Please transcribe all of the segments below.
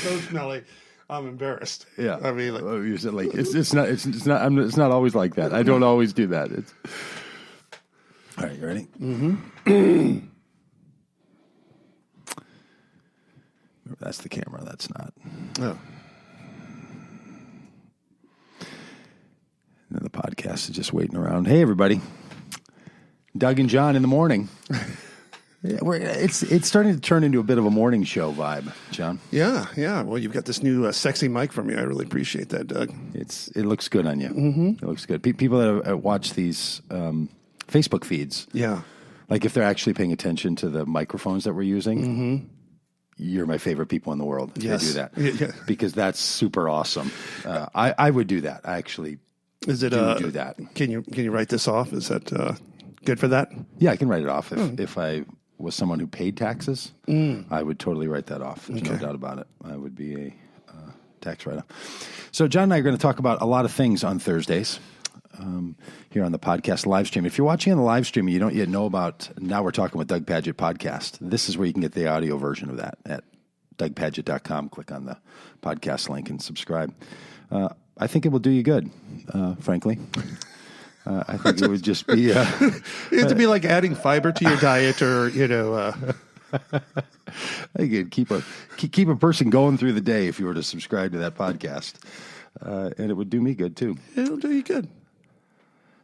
so smelly. I'm embarrassed. Yeah, I mean, it's not always like that. I don't always do that. All right, you ready? Mm-hmm. That's the camera. That's not. Oh. And then the podcast is just waiting around. Hey, everybody. Doug and John in the morning. Yeah, it's starting to turn into a bit of a morning show vibe, John. Yeah. Well, you've got this new sexy mic from you. I really appreciate that, Doug. It looks good on you. Mm-hmm. It looks good. People that watch these Facebook feeds, like if they're actually paying attention to the microphones that we're using, you're my favorite people in the world. Yes. They do that because that's super awesome. I would do that. I actually do that. Can you write this off? Is that good for that? Yeah, I can write it off if I was someone who paid taxes, I would totally write that off. There's no doubt about it. I would be a tax write-off. So John and I are going to talk about a lot of things on Thursdays here on the podcast live stream. If you're watching on the live stream and you don't yet know about Now We're Talking with Doug Pagitt podcast, this is where you can get the audio version of that at dougpagitt.com. Click on the podcast link and subscribe. I think it will do you good, frankly. I think it would just be... it have to be like adding fiber to your diet or, I think it'd keep a person going through the day if you were to subscribe to that podcast. And it would do me good, too. It'll do you good.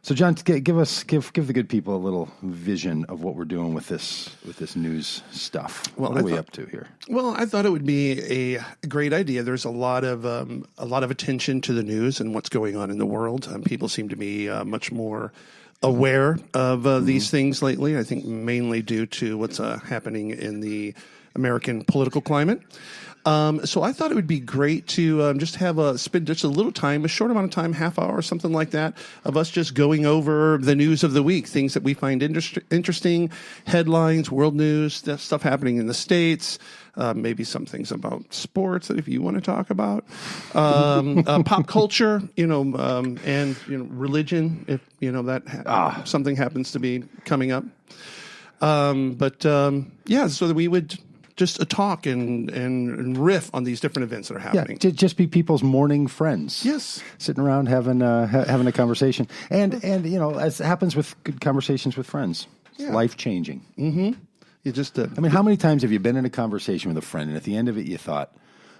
So, John, give the good people a little vision of what we're doing with this news stuff. What are we up to here? Well, I thought it would be a great idea. There's a lot of attention to the news and what's going on in the world. People seem to be much more aware of these things lately. I think mainly due to what's happening in the American political climate. So I thought it would be great to just spend just a little time, a short amount of time, half hour or something like that, of us just going over the news of the week, things that we find interesting, headlines, world news, stuff happening in the States, maybe some things about sports that if you want to talk about, pop culture, and religion, if that something happens to be coming up. So that we would just talk and riff on these different events that are happening. Yeah, just be people's morning friends. Yes, sitting around having a conversation, and as happens with good conversations with friends, it's life changing. Mm-hmm. You just, I mean, how many times have you been in a conversation with a friend, and at the end of it, you thought,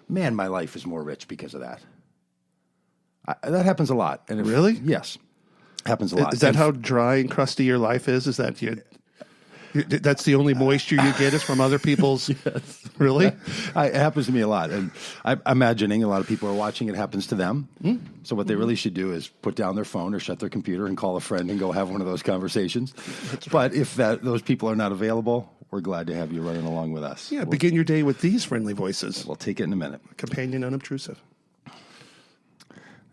"Man, my life is more rich because of that." That happens a lot. And really? Yes, happens a lot. Is that how dry and crusty your life is? Is that you? That's the only moisture you get is from other people's. Yes. Really? It happens to me a lot, and I'm imagining a lot of people are watching. It happens to them. So what they really should do is put down their phone or shut their computer and call a friend and go have one of those conversations. That's right. But if those people are not available, we're glad to have you running along with us. Yeah, begin your day with these friendly voices. We'll take it in a minute. Companion unobtrusive.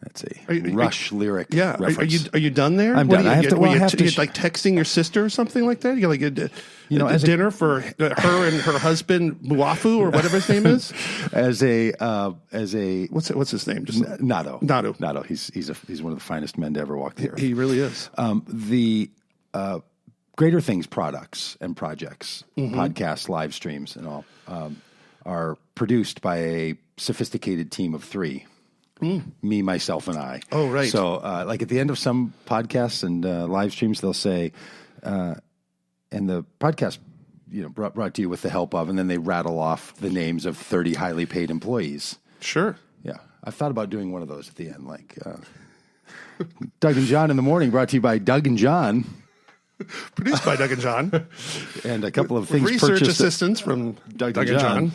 That's a Rush lyric. Yeah, reference. Are you done there? I'm done. I have to. You're like texting your sister or something like that. You got like a dinner for her and her husband Buafu or whatever his name is. as a what's his name? Just Nato. He's one of the finest men to ever walk the earth. He really is. The Greater Things products and projects, podcasts, live streams, and all are produced by a sophisticated team of three. Me, myself, and I. Oh, right. So, like at the end of some podcasts and live streams, they'll say, and the podcast, brought to you with the help of, and then they rattle off the names of 30 highly paid employees. Sure. Yeah. I've thought about doing one of those at the end, like Doug and John in the morning, brought to you by Doug and John. Produced by Doug and John. And a couple of things research assistance from Doug and John.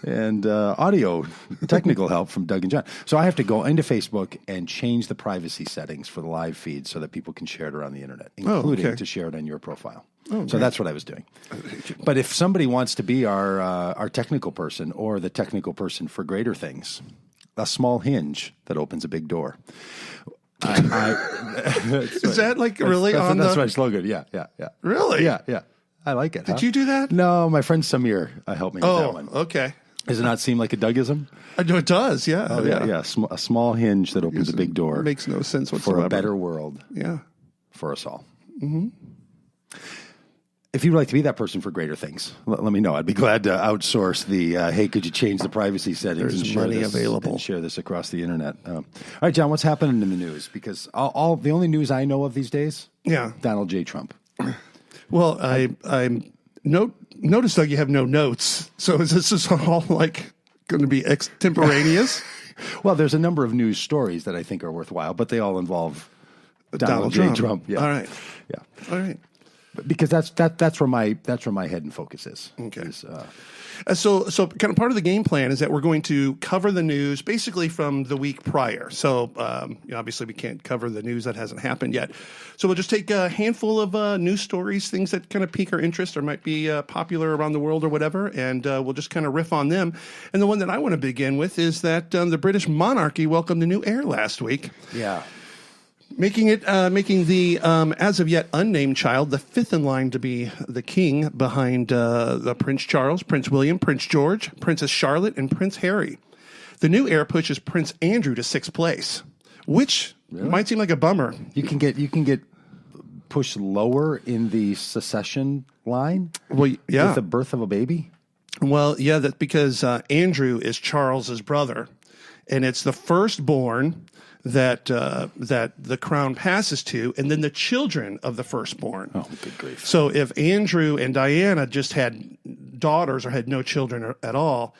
And audio technical help from Doug and John. So I have to go into Facebook and change the privacy settings for the live feed so that people can share it around the internet, including to share it on your profile. So that's what I was doing. But if somebody wants to be our technical person or the technical person for Greater Things, a small hinge that opens a big door. Is that like really on That's my slogan. Yeah. Really? Yeah. I like it. Did you do that? No, my friend Samir helped me with that one. Okay. Does it not seem like a Dougism? It does, yeah. Oh, yeah. A small hinge that opens a big door. Makes no sense whatsoever. For a better world. Yeah. For us all. Mm-hmm. if you'd like to be that person for greater things, let me know. I'd be glad to outsource the, hey, could you change the privacy settings and share money this, available. and share this across the internet? All right, John, what's happening in the news? Because the only news I know of these days, Donald J. Trump. Well, I noticed, Doug, you have no notes. So is this just all like going to be extemporaneous? Well, there's a number of news stories that I think are worthwhile, but they all involve Donald J. Trump. Yeah. All right. Yeah. All right. Because that's where my head and focus is. Okay. So kind of part of the game plan is that we're going to cover the news basically from the week prior. So obviously we can't cover the news that hasn't happened yet. So we'll just take a handful of news stories, things that kind of pique our interest or might be popular around the world or whatever, and we'll just kind of riff on them. And the one that I want to begin with is that the British monarchy welcomed a new heir last week. Yeah. Making the as of yet unnamed child the fifth in line to be the king behind the Prince Charles, Prince William, Prince George, Princess Charlotte, and Prince Harry. The new heir pushes Prince Andrew to sixth place, which might seem like a bummer. You can get pushed lower in the succession line. Well, yeah, with the birth of a baby. Well, yeah, that's because Andrew is Charles's brother, and it's the firstborn that the crown passes to, and then the children of the firstborn. Oh, good grief. So if Andrew and Diana just had daughters or had no children at all,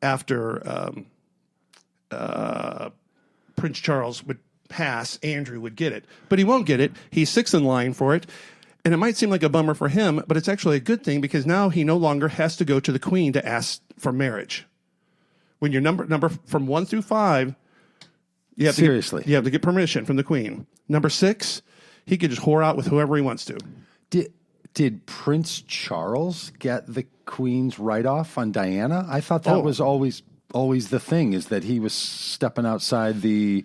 after Prince Charles would pass, Andrew would get it. But he won't get it. He's sixth in line for it. And it might seem like a bummer for him, but it's actually a good thing because now he no longer has to go to the queen to ask for marriage. When you're number from 1 through 5, you have to get permission from the queen. Number 6, he could just whore out with whoever he wants to. Did Prince Charles get the queen's write-off on Diana? I thought that was always the thing, is that he was stepping outside the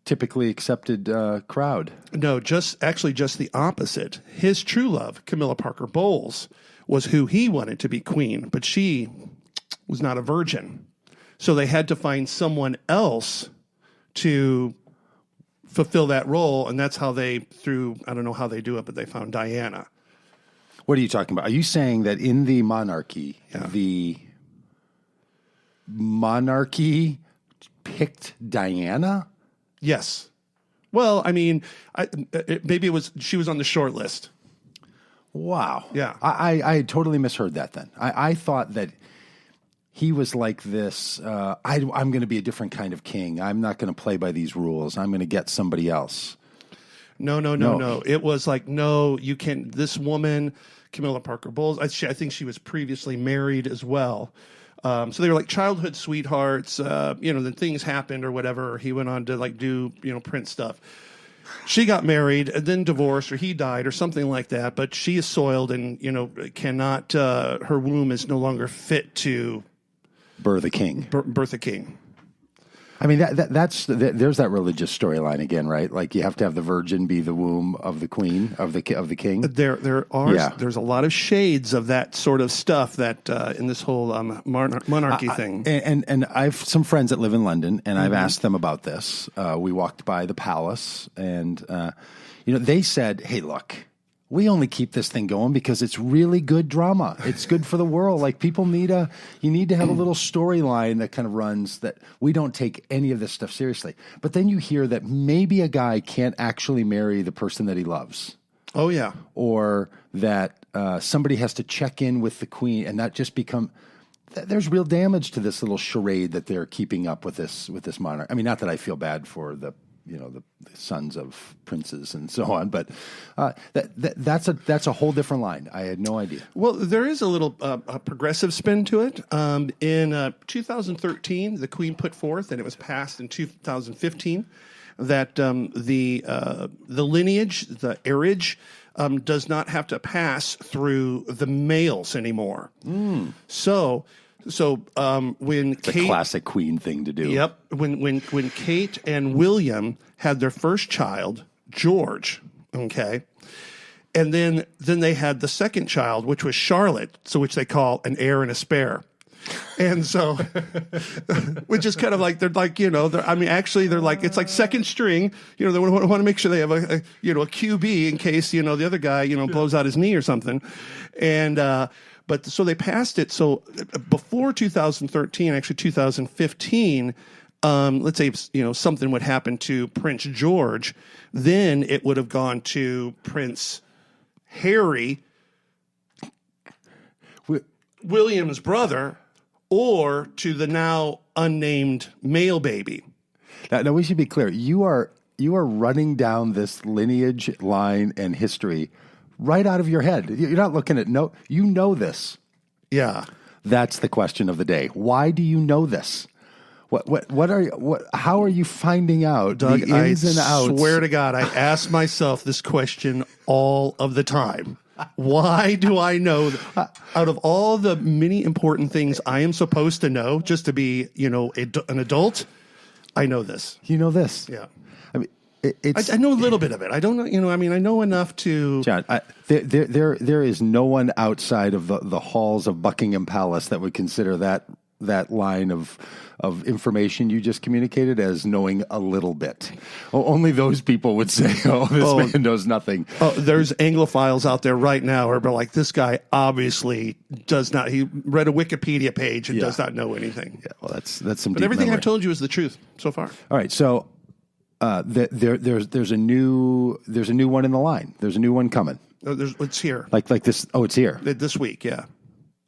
typically accepted crowd. No, just the opposite. His true love, Camilla Parker Bowles, was who he wanted to be queen, but she was not a virgin. So they had to find someone else to fulfill that role, and that's how I don't know how they do it, but they found Diana. What are you talking about? Are you saying that in the monarchy, the monarchy picked Diana? Yes. Well, I mean, maybe she was on the short list. Wow. Yeah. I totally misheard that then. I thought that he was like this, I'm going to be a different kind of king. I'm not going to play by these rules. I'm going to get somebody else. No. It was like, no, you can't. This woman, Camilla Parker Bowles, I think she was previously married as well. So they were like childhood sweethearts. Then things happened or whatever. Or he went on to do Prince stuff. She got married and then divorced, or he died, or something like that. But she is soiled and cannot. Her womb is no longer fit to birth a king. Birth a king. I mean, there's that religious storyline again, right? Like you have to have the virgin be the womb of the queen, of the king. There's a lot of shades of that sort of stuff that in this whole monarchy thing. And I've some friends that live in London, and I've asked them about this. We walked by the palace, and they said, "Hey, look, we only keep this thing going because it's really good drama. It's good for the world. Like you need to have a little storyline that kind of runs, that we don't take any of this stuff seriously." But then you hear that maybe a guy can't actually marry the person that he loves. Oh yeah. Or that somebody has to check in with the queen, and that just there's real damage to this little charade that they're keeping up with this monarch. I mean, not that I feel bad for the sons of princes and so on, but that's a whole different line. I had no idea. Well, there is a little a progressive spin to it. In 2013, the Queen put forth, and it was passed in 2015, that the lineage, the heirage, does not have to pass through the males anymore. So when it's a classic Queen thing to do. Yep. When Kate and William had their first child, George, okay, and then they had the second child, which was Charlotte, which they call an heir and a spare. And so, which is kind of like, they're like, they're like, it's like second string, they want to make sure they have a QB in case, the other guy, blows out his knee or something. And, but so they passed it. So before 2013, actually 2015, let's say, something would happen to Prince George, then it would have gone to Prince Harry, William's brother, or to the now unnamed male baby. Now we should be clear. You are running down this lineage, line, and history right out of your head. You're not looking at you know this. Yeah. That's the question of the day. Why do you know this? How are you finding out, Doug, the ins and outs? I swear to God, I ask myself this question all of the time. Why do I know out of all the many important things I am supposed to know just to be, an adult, I know this. You know this. Yeah. I mean, I know a little bit of it. I don't know, I know enough to... John, there is no one outside of the halls of Buckingham Palace that would consider that line of information you just communicated as knowing a little bit. Only those people would say, this man knows nothing. Oh, there's Anglophiles out there right now who are like, this guy obviously does not, he read a Wikipedia page and does not know anything. Yeah, well, that's some But deep everything memory. I've told you is the truth so far. All right, so there's a new one in the line. There's a new one coming. It's here. Like this. Oh, it's here. This week, yeah.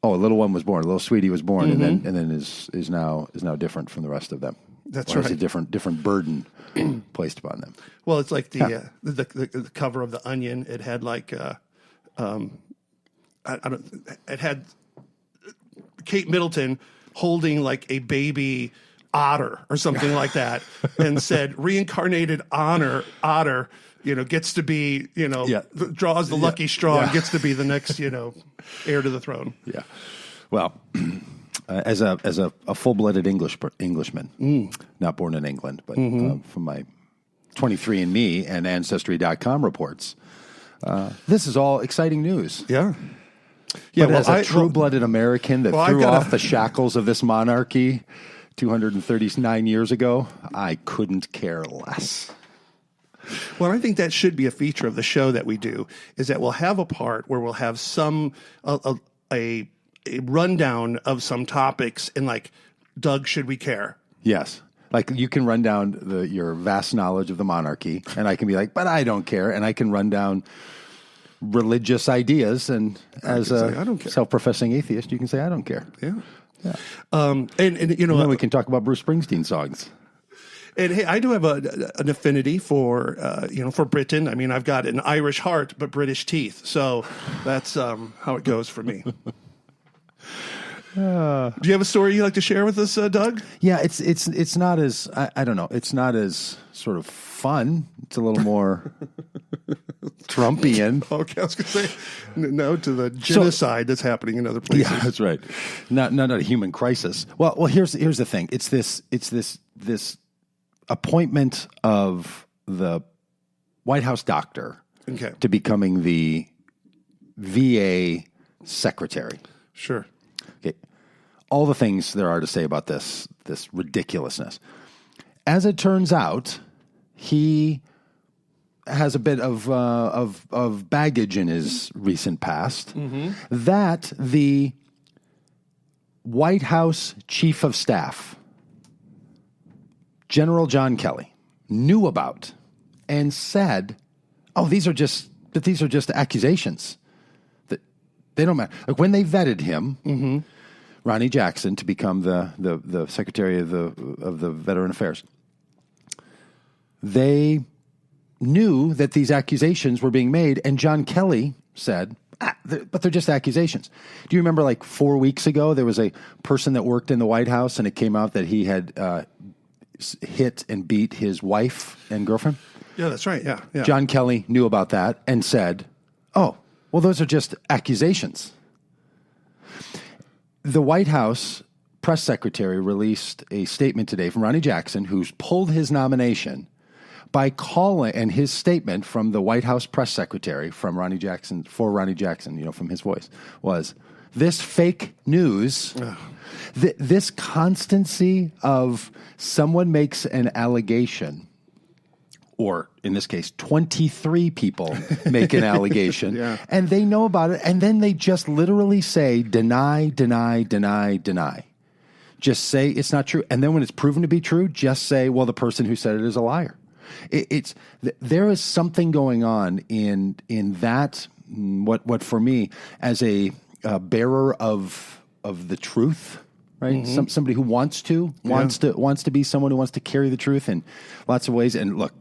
Oh, a little one was born. A little sweetie was born, and then is now different from the rest of them. That's right. right. It's a different burden placed upon them. Well, it's like the cover of the Onion. It had like it had Kate Middleton holding like a baby otter or something like that, and said reincarnated otter. Gets to be, draws the lucky straw and gets to be the next, heir to the throne. Yeah. Well, as a full-blooded Englishman, not born in England, but from my 23andMe and Ancestry.com reports, this is all exciting news. Yeah. Yeah. But as a true-blooded American that threw off the shackles of this monarchy 239 years ago, I couldn't care less. Well, I think that should be a feature of the show that we do, is that we'll have a part where we'll have some a rundown of some topics and like, Doug, should we care? Yes. Like you can run down your vast knowledge of the monarchy, and I can be like, but I don't care. And I can run down religious ideas, and as a self-professing atheist, you can say, I don't care. Yeah. Yeah. And then we can talk about Bruce Springsteen songs. And hey, I do have an affinity for for Britain. I mean, I've got an Irish heart but British teeth, so that's how it goes for me. Do you have a story you'd like to share with us, Doug? Yeah, it's not as I don't know. It's not as sort of fun. It's a little more Trumpian. Okay, I was going to say no to the genocide that's happening in other places. Yeah, that's right. Not a human crisis. Well, here's the thing. It's this appointment of the White House doctor to becoming the VA secretary. Sure. Okay. All the things there are to say about this ridiculousness. As it turns out, he has a bit of baggage in his recent past that the White House chief of staff, General John Kelly, knew about and said, "Oh, these are just accusations. That they don't matter." Like when they vetted him, Ronnie Jackson, to become the Secretary of the Veteran Affairs, they knew that these accusations were being made, and John Kelly said, but they're just accusations. Do you remember like 4 weeks ago, there was a person that worked in the White House, and it came out that he had hit and beat his wife and girlfriend? Yeah, that's right. Yeah. John Kelly knew about that and said, oh, well, those are just accusations. The White House press secretary released a statement today from Ronnie Jackson, who's pulled his nomination by calling, and his statement from the White House press secretary from Ronnie Jackson, for Ronnie Jackson, from his voice, was, this fake news, this constancy of someone makes an allegation, or in this case, 23 people make an allegation, and they know about it, and then they just literally say, deny, deny, deny, deny. Just say it's not true. And then when it's proven to be true, just say, well, the person who said it is a liar. There is something going on in that, what for me, as a bearer of the truth, right? Somebody who wants to be someone who wants to carry the truth in lots of ways. And look,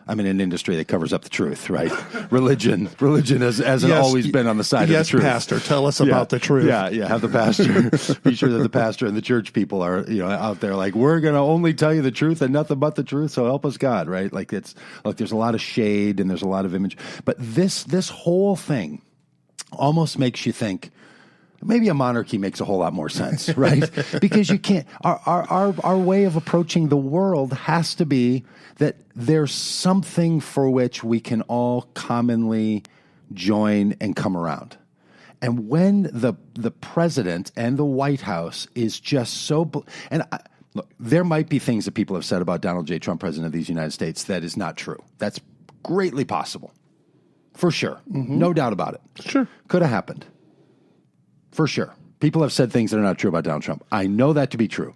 I'm in an industry that covers up the truth, right? Religion hasn't always been on the side of the truth. Yes, Pastor, tell us about the truth. Yeah. Have the pastor be sure that the pastor and the church people are out there like, we're going to only tell you the truth and nothing but the truth. So help us God, right? Like there's a lot of shade and there's a lot of image, but this whole thing almost makes you think, maybe a monarchy makes a whole lot more sense, right? Because you can't. Our way of approaching the world has to be that there's something for which we can all commonly join and come around. And when the president and the White House is just so, look, there might be things that people have said about Donald J. Trump, president of these United States, that is not true. That's greatly possible, for sure, no doubt about it. Sure, could have happened. For sure. People have said things that are not true about Donald Trump. I know that to be true.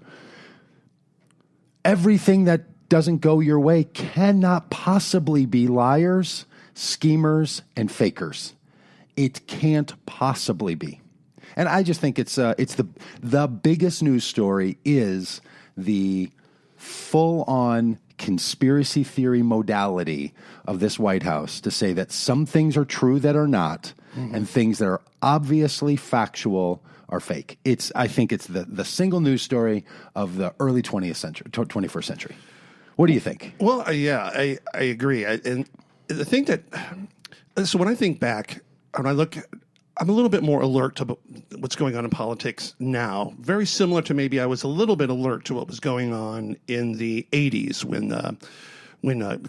Everything that doesn't go your way cannot possibly be liars, schemers, and fakers. It can't possibly be. And I just think it's the biggest news story is the full-on conspiracy theory modality of this White House to say that some things are true that are not, and things that are obviously factual are fake. I think it's the single news story of the early 21st century. What do you think? Well, I agree. And the thing so when I think back, when I look, I'm a little bit more alert to what's going on in politics now. Very similar to maybe I was a little bit alert to what was going on in the 80s when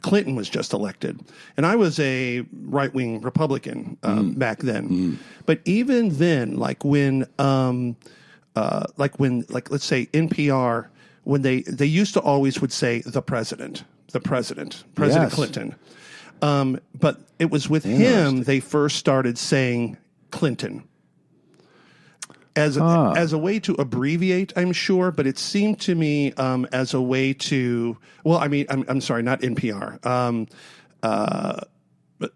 Clinton was just elected. And I was a right-wing Republican back then. But even then, like when let's say NPR, when they used to always would say President Yes. Clinton. But it was with him they first started saying Clinton. As a way to abbreviate, I'm sure, but it seemed to me as a way to. Well, I mean, I'm sorry, not NPR.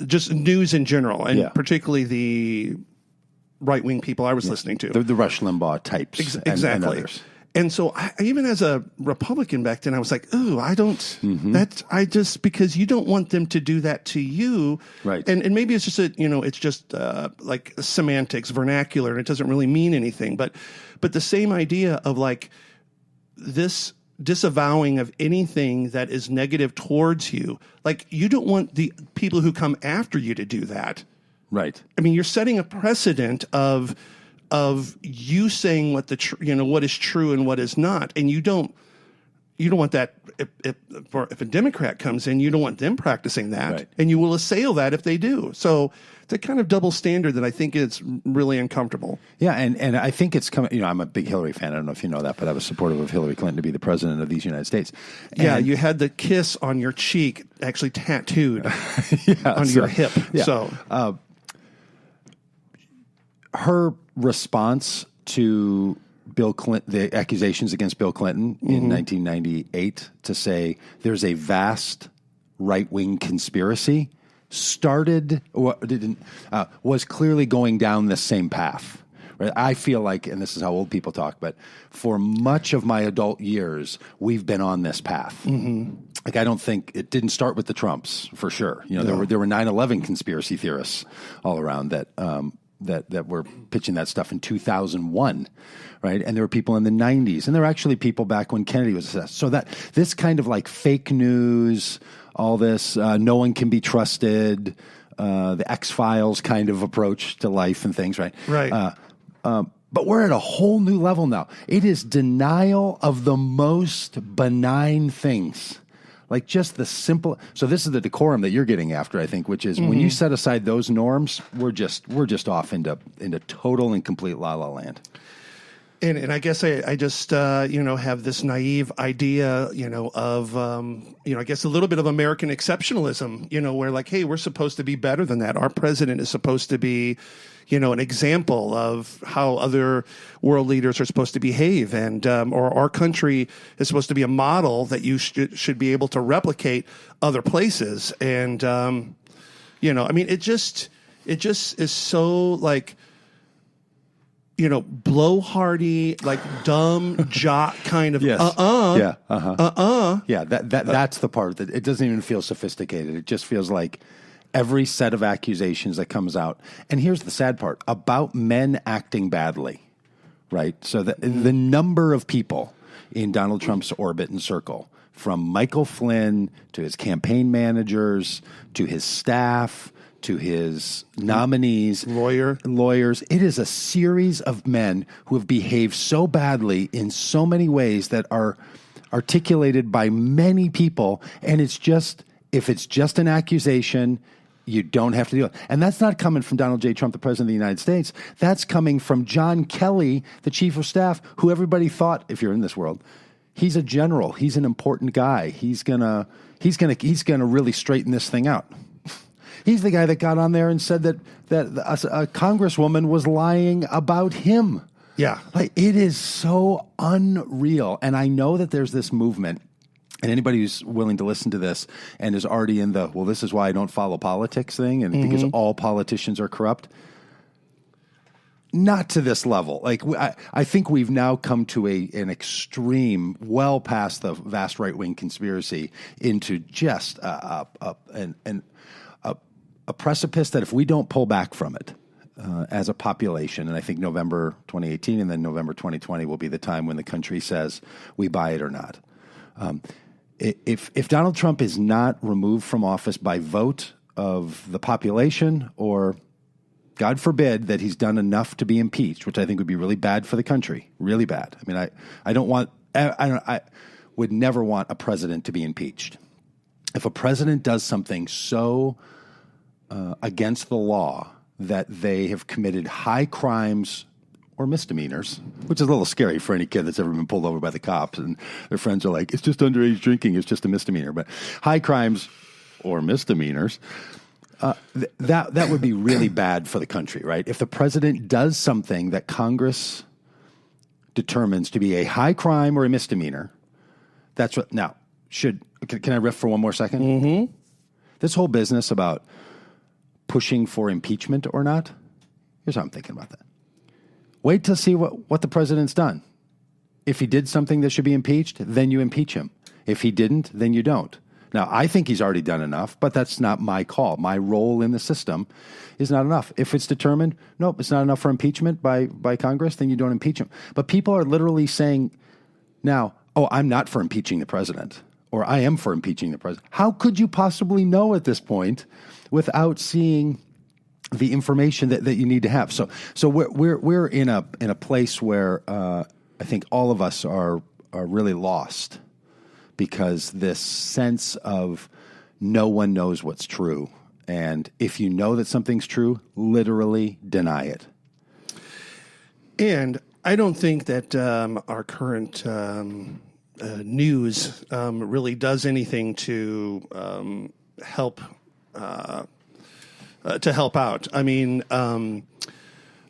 Just news in general, and particularly the right-wing people I was listening to, the Rush Limbaugh types, exactly. and others. And so, even as a Republican back then, I was like, "Ooh, I don't." Because you don't want them to do that to you, right? And maybe it's just it's just like semantics, vernacular, and it doesn't really mean anything. But the same idea of like this disavowing of anything that is negative towards you, like you don't want the people who come after you to do that, right? I mean, you're setting a precedent of you saying what what is true and what is not, and you don't want that. If a Democrat comes in, you don't want them practicing that, right. And you will assail that if they do. So it's a kind of double standard that I think is really uncomfortable. Yeah, and I think it's coming. I'm a big Hillary fan. I don't know if you know that, but I was supportive of Hillary Clinton to be the president of these United States. Yeah, you had the kiss on your cheek actually tattooed on your hip. Yeah. So. Her response to Bill Clinton, the accusations against Bill Clinton in 1998, to say there's a vast right-wing conspiracy, was clearly going down the same path. Right? I feel like, and this is how old people talk, but for much of my adult years, we've been on this path. Like, I don't think it didn't start with the Trumps, for sure. There were 9/11 conspiracy theorists all around that were pitching that stuff in 2001, right? And there were people in the 90s, and there were actually people back when Kennedy was assassinated. So that this kind of like fake news, all this, no one can be trusted, the X-Files kind of approach to life and things, right? Right. But we're at a whole new level now. It is denial of the most benign things, Like just the simple. So this is the decorum that you're getting after, I think, which is when you set aside those norms, we're just off into total and complete la la land. And I guess I just, have this naive idea, of, I guess a little bit of American exceptionalism, where like, hey, we're supposed to be better than that. Our president is supposed to be, an example of how other world leaders are supposed to behave. And, or our country is supposed to be a model that you should be able to replicate other places. And, it just is so like, blowhardy, like dumb jock kind of, Yes. Yeah, that's the part that it doesn't even feel sophisticated. It just feels like every set of accusations that comes out. And here's the sad part about men acting badly, right? So the number of people in Donald Trump's orbit and circle, from Michael Flynn to his campaign managers to his staff to his nominees, lawyers. It is a series of men who have behaved so badly in so many ways that are articulated by many people. And if it's just an accusation, you don't have to deal with it. And that's not coming from Donald J. Trump, the president of the United States. That's coming from John Kelly, the chief of staff, who everybody thought, if you're in this world, he's a general. He's an important guy. He's gonna really straighten this thing out. He's the guy that got on there and said that a congresswoman was lying about him. Yeah. Like, it is so unreal. And I know that there's this movement, and anybody who's willing to listen to this and is already in the, well, this is why I don't follow politics thing, and because all politicians are corrupt. Not to this level. Like, I think we've now come to an extreme, well past the vast right-wing conspiracy, into just a precipice that if we don't pull back from it as a population, and I think November 2018 and then November 2020 will be the time when the country says we buy it or not. If Donald Trump is not removed from office by vote of the population, or God forbid that he's done enough to be impeached, which I think would be really bad for the country, really bad. I mean, I would never want a president to be impeached. If a president does something so against the law that they have committed high crimes or misdemeanors, which is a little scary for any kid that's ever been pulled over by the cops and their friends are like, it's just underage drinking, it's just a misdemeanor. But high crimes or misdemeanors, that would be really bad for the country, right? If the president does something that Congress determines to be a high crime or a misdemeanor, that's what. Now, can I riff for one more second? Mm-hmm. This whole business about pushing for impeachment or not, here's how I'm thinking about that. Wait to see what the president's done. If he did something that should be impeached, then you impeach him. If he didn't, then you don't. Now, I think he's already done enough, but that's not my call. My role in the system is not enough. If it's determined, nope, it's not enough for impeachment by Congress, then you don't impeach him. But people are literally saying now, oh, I'm not for impeaching the president, or I am for impeaching the president. How could you possibly know at this point without seeing the information that you need to have? So we're in a place where I think all of us are really lost, because this sense of no one knows what's true, and if you know that something's true, literally deny it. And I don't think that our current news really does anything to help out. I mean,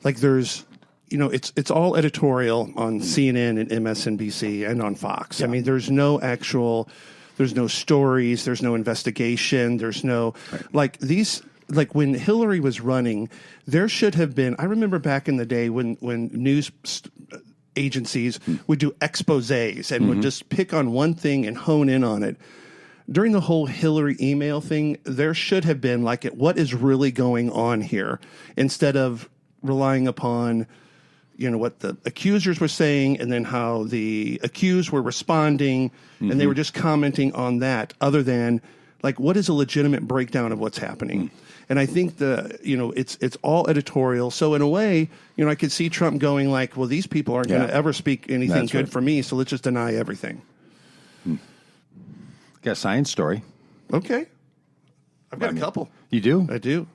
like there's, it's all editorial on CNN and MSNBC and on Fox. Yeah. I mean, there's no stories, there's no investigation, there's no, like when Hillary was running, there should have been, I remember back in the day when news agencies would do exposés and would just pick on one thing and hone in on it. During the whole Hillary email thing, there should have been like, what is really going on here, instead of relying upon, what the accusers were saying and then how the accused were responding, and they were just commenting on that, other than like, what is a legitimate breakdown of what's happening? And I think it's all editorial. So in a way, I could see Trump going like, well, these people aren't going to ever speak anything good for me, so let's just deny everything. Got a science story. Okay. I've got a couple. You do? I do.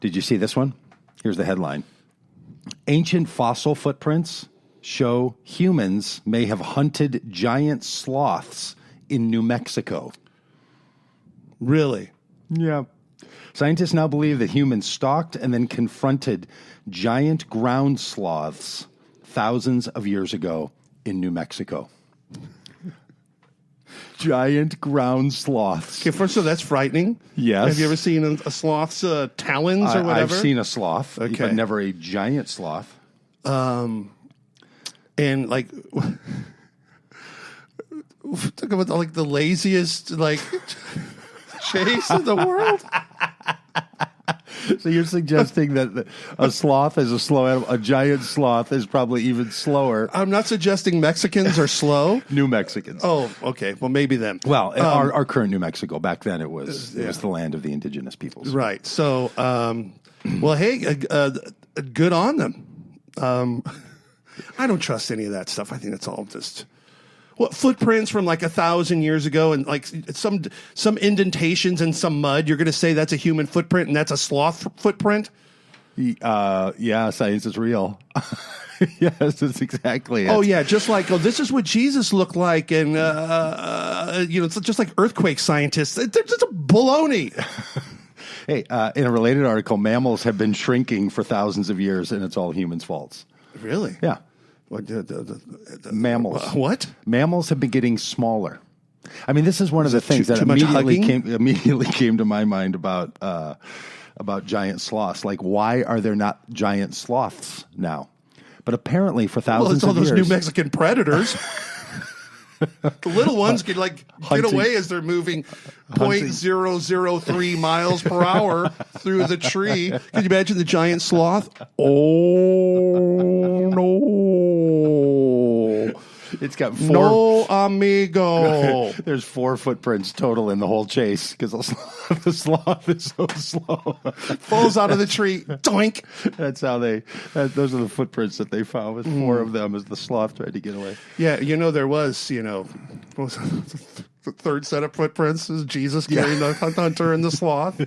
Did you see this one? Here's the headline. Ancient fossil footprints show humans may have hunted giant sloths in New Mexico. Really? Yeah. Scientists now believe that humans stalked and then confronted giant ground sloths thousands of years ago in New Mexico. Giant ground sloths. Okay, first of all, that's frightening. Yes. Have you ever seen a sloth's talons or whatever? I've seen a sloth, but never a giant sloth. And like, talk about like the laziest like chase in the world. So you're suggesting that a sloth is a slow animal. A giant sloth is probably even slower. I'm not suggesting Mexicans are slow. New Mexicans. Oh, okay. Well, maybe then. Well, our current New Mexico. Back then, it was the land of the indigenous peoples. Right. So, well, hey, good on them. I don't trust any of that stuff. I think it's all just footprints from like 1,000 years ago, and like some indentations and some mud. You're going to say that's a human footprint, and that's a sloth footprint? Yeah, science is real. Yes, that's exactly it. Oh yeah, just like this is what Jesus looked like, and it's just like earthquake scientists. They're just a baloney. Hey, in a related article, mammals have been shrinking for thousands of years, and it's all humans' faults. Really? Yeah. Mammals. What? Mammals have been getting smaller. I mean, this is one of the things that immediately came to my mind about giant sloths. Like, why are there not giant sloths now? But apparently, for thousands of years, all those New Mexican predators. The little ones can get away as they're moving 0.003 miles per hour through the tree. Can you imagine the giant sloth? Oh no! It's got 4. No, amigo. There's 4 footprints total in the whole chase because the sloth is so slow. Falls out of the tree. Doink. That's how those are the footprints that they found. With 4 of them as the sloth tried to get away. Yeah, there was, what was the third set of footprints is Jesus carrying the hunter and the sloth.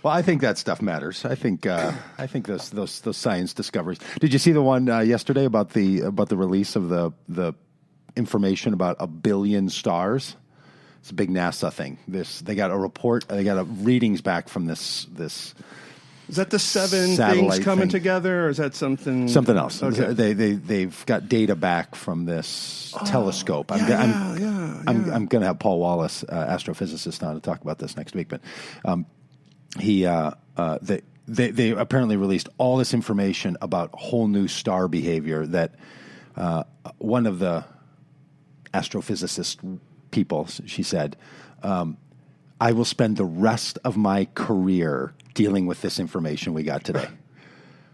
Well, I think that stuff matters. I think those science discoveries. Did you see the one yesterday about the release of the information about 1 billion stars? It's a big NASA thing. They got a report. They got readings back from this. Is that the 7 things coming together, or is that something else? Okay. They've got data back from this telescope. I'm going to have Paul Wallace, astrophysicist, on to talk about this next week. But they apparently released all this information about whole new star behavior that one of the astrophysicist people, she said, I will spend the rest of my career dealing with this information we got today.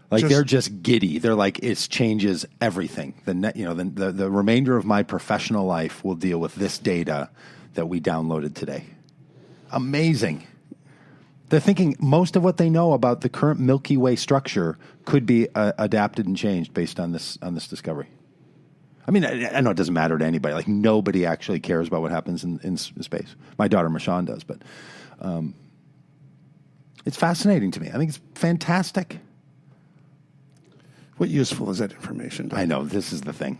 They're just giddy. They're like, it changes everything. The remainder of my professional life will deal with this data that we downloaded today. Amazing. They're thinking most of what they know about the current Milky Way structure could be adapted and changed based on this discovery. I mean, I know it doesn't matter to anybody. Like, nobody actually cares about what happens in space. My daughter, Michonne, does, but it's fascinating to me. I think it's fantastic. What useful is that information? I know. This is the thing.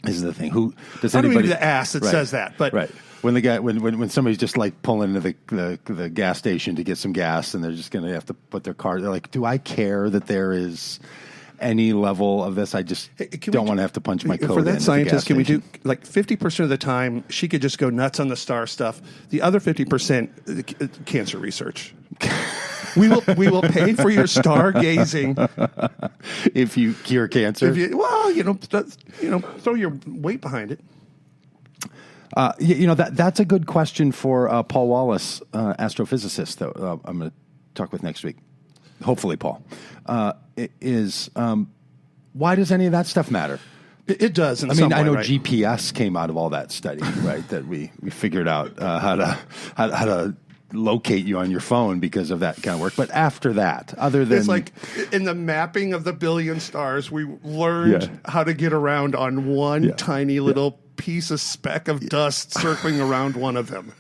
Who does I don't anybody? need to ask that says that, but right. When somebody's just like pulling into the gas station to get some gas, and they're just going to have to put their car. They're like, do I care that there is any level of this? I just don't want to have to punch my code in. For that scientist, can we do 50% of the time? She could just go nuts on the star stuff. The other 50%, cancer research. We will pay for your stargazing if you cure cancer. Throw your weight behind it. That's a good question for Paul Wallace, astrophysicist, that I'm going to talk with next week. Hopefully, Paul. Why does any of that stuff matter? It does. I know GPS came out of all that study, right? That we figured out how to locate you on your phone because of that kind of work. But after that, other than... It's like in the mapping of the billion stars, we learned how to get around on one tiny little piece of speck of dust circling around one of them.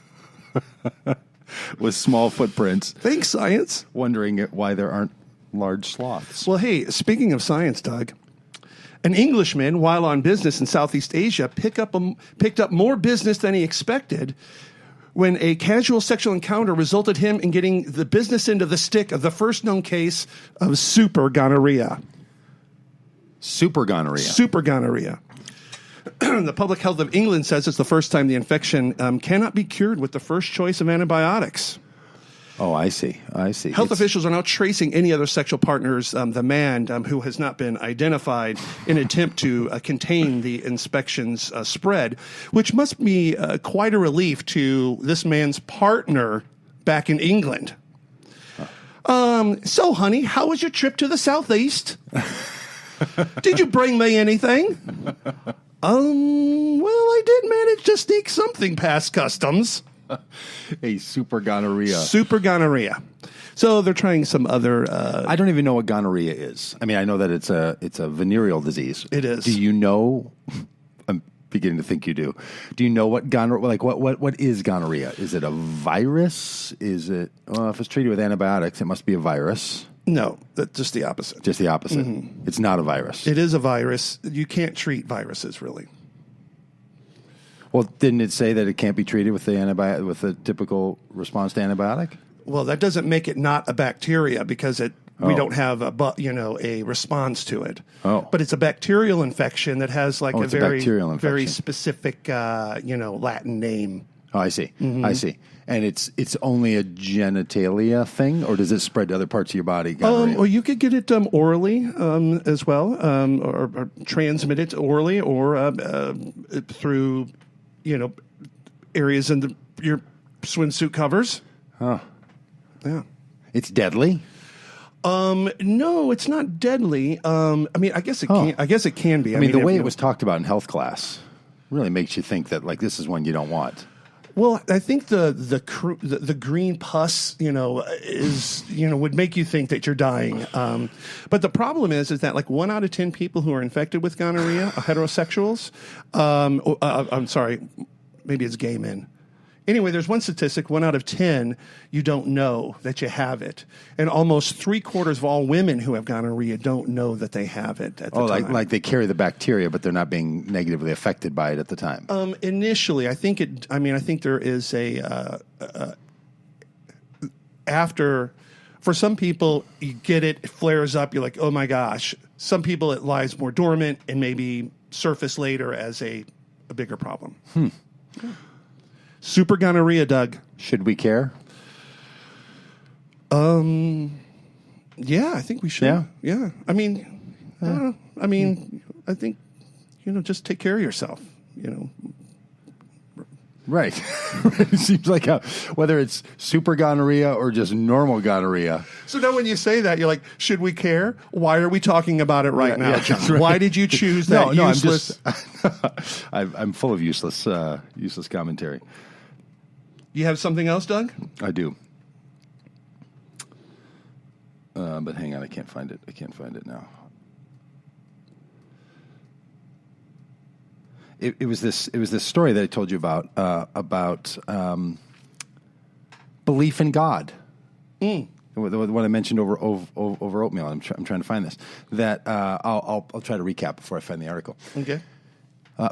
With small footprints. Thanks, science. Wondering why there aren't large sloths. Well, hey, speaking of science, Doug, an Englishman, while on business in Southeast Asia, picked up more business than he expected when a casual sexual encounter resulted him in getting the business end of the stick of the first known case of super gonorrhea. Super gonorrhea. Super gonorrhea. The Public Health of England says it's the first time the infection cannot be cured with the first choice of antibiotics. Oh, I see. Health officials are now tracing any other sexual partners, the man who has not been identified, in an attempt to contain the infection's spread, which must be quite a relief to this man's partner back in England. So, honey, how was your trip to the Southeast? Did you bring me anything? Well, I did manage to sneak something past customs. A super gonorrhea. Super gonorrhea. So they're trying some other... I don't even know what gonorrhea is. I mean, I know that it's a venereal disease. It is. Do you know... I'm beginning to think you do. Do you know what gonorrhea... Like, what is gonorrhea? Is it a virus? Is it... Well, if it's treated with antibiotics, it must be a virus. No, that's just the opposite. Just the opposite. Mm-hmm. It's not a virus. It is a virus. You can't treat viruses, really. Well, didn't it say that it can't be treated with the typical response to antibiotic? Well, that doesn't make it not a bacteria because we don't have a response to it. Oh. But it's a bacterial infection that has like a very specific Latin name. Oh, I see. Mm-hmm. I see. And it's only a genitalia thing, or does it spread to other parts of your body? Or you could get it orally as well, or transmit it orally, or through areas in your swimsuit covers. Huh. Yeah. It's deadly? No, it's not deadly. I mean, I guess it can. I guess it can be. I mean, the way it was talked about in health class really makes you think that this is one you don't want. Well, I think the green pus, would make you think that you're dying. But the problem is that 1 out of 10 people who are infected with gonorrhea are heterosexuals. I'm sorry, maybe it's gay men. Anyway, there's one statistic: 1 out of 10 you don't know that you have it, and almost 3/4 of all women who have gonorrhea don't know that they have it at the time. Like they carry the bacteria, but they're not being negatively affected by it at the time. Initially, I think there is after. For some people, you get it flares up. You're like, oh my gosh. Some people, it lies more dormant and maybe surface later as a bigger problem. Super gonorrhea, Doug. Should we care? Yeah, I think we should. Yeah. I mean, I think, just take care of yourself, Right. It seems like whether it's super gonorrhea or just normal gonorrhea. So now when you say that, you're like, should we care? Why are we talking about it now, John? Right. Why did you choose that useless... I'm full of useless commentary. You have something else, Doug? I do. But hang on, I can't find it now. It was this story that I told you about belief in God. What I mentioned over oatmeal. I'm trying to find this. That I'll try to recap before I find the article. Okay.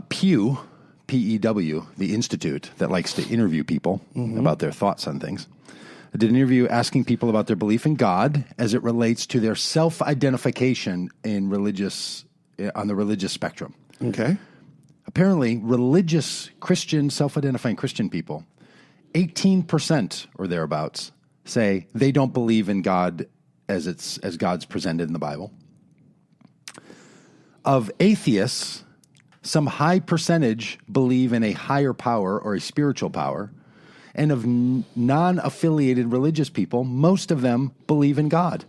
Pew, P-E-W, the institute that likes to interview people about their thoughts on things, I did an interview asking people about their belief in God as it relates to their self-identification on the religious spectrum. Okay. Apparently, religious Christian, self-identifying Christian people, 18% or thereabouts, say they don't believe in God as God's presented in the Bible. Of atheists, some high percentage believe in a higher power or a spiritual power. And of non-affiliated religious people, most of them believe in God.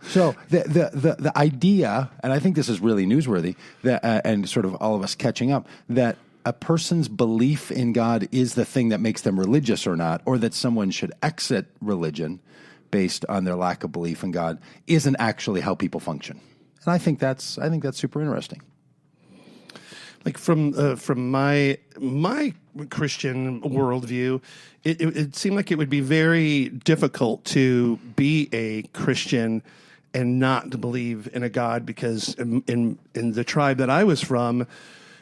So the idea, and I think this is really newsworthy, that and sort of all of us catching up, that a person's belief in God is the thing that makes them religious or not, or that someone should exit religion based on their lack of belief in God, isn't actually how people function. And I think that's super interesting. Like from my Christian worldview, it seemed like it would be very difficult to be a Christian and not to believe in a God, because in the tribe that I was from,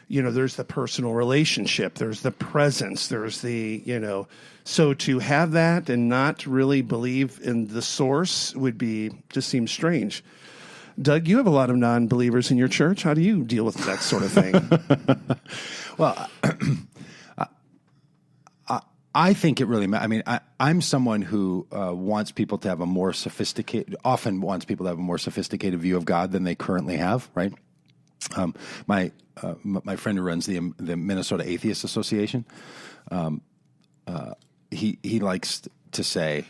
there's the personal relationship, there's the presence, there's the, so to have that and not really believe in the source just seems strange. Doug, you have a lot of non-believers in your church. How do you deal with that sort of thing? Well, I think it really matters. I mean, I'm someone who wants people to have often wants people to have a more sophisticated view of God than they currently have, right? My friend who runs the Minnesota Atheist Association, he likes to say,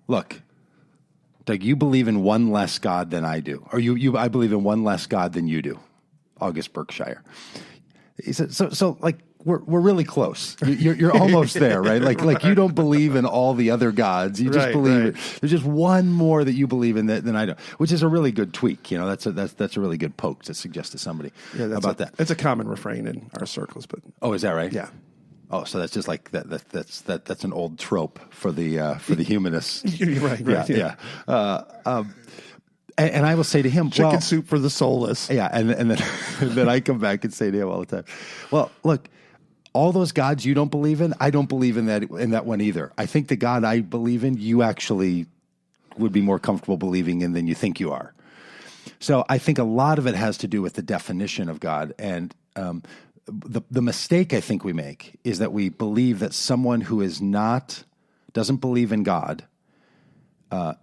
look, Doug, you believe in one less God than I do, or I believe in one less God than you do. August Berkshire. He said, so like we're really close. You're almost there, right? Like you don't believe in all the other gods. You just believe there's just one more that you believe in than I do, which is a really good tweak. That's a really good poke to suggest to somebody about that. It's a common refrain in our circles, but is that right? Yeah. Oh, so that's just like that's an old trope for the humanists. Right. Yeah. And I will say to him, chicken soup for the soulless. Yeah, and then then I come back and say to him all the time, well, look, all those gods you don't believe in, I don't believe in that one either. I think the God I believe in, you actually would be more comfortable believing in than you think you are. So I think a lot of it has to do with the definition of God, and the mistake I think we make is that we believe that someone who doesn't believe in God